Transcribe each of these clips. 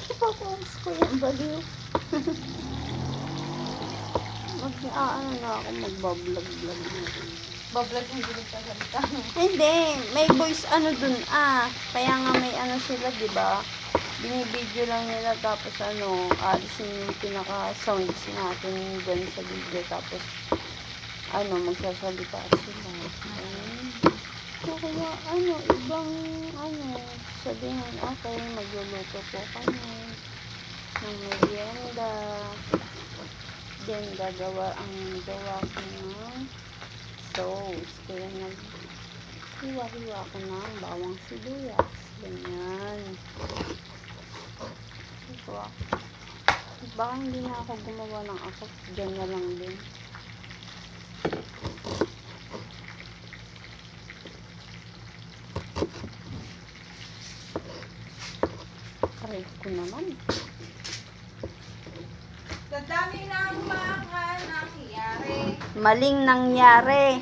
Ipapost ko yung baliw. Mag-aano na ako, magbablog-vlog na. Bablog yung ginagsasalita. Hindi, may voice ano dun kaya nga may ano sila, di ba? Binibideo lang nila tapos alisin yung pinaka-sounds natin dun sa video tapos magsasalita sila. So, kaya ibang sabihin, okay, magluluto po kami ng merienda. Then, gawa ko ng sauce. Kaya hiwa-hiwa ko ng bawang sibuyas. Ganyan. Diba? Baka hindi na ako gumawa ng ako. Diyan na lang din. Aray ko naman. Sa dami ng mga nangyari. Maling nangyari.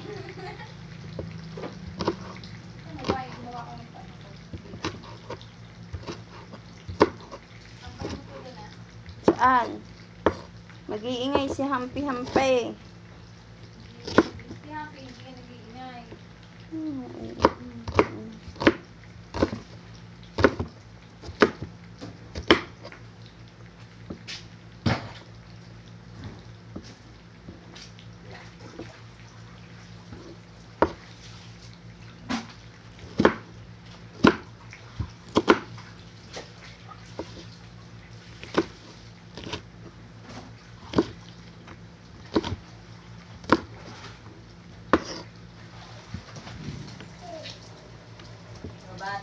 Saan? Mag-iingay si Hampi-Hampi. Si Happy, hindi ka nag-iingay. Babat.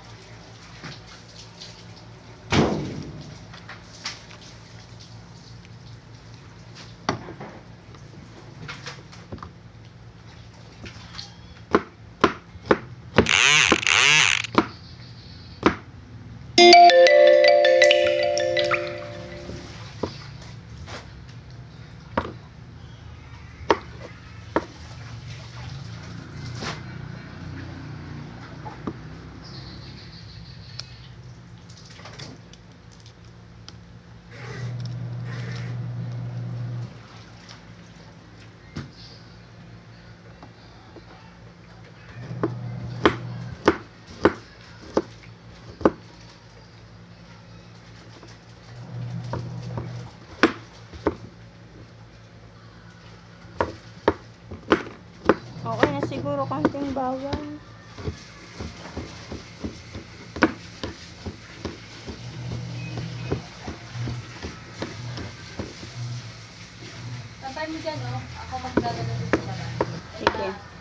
Okay na siguro konting bawang. Tatay mo dyan, Ako magdadala sa baba. Sige.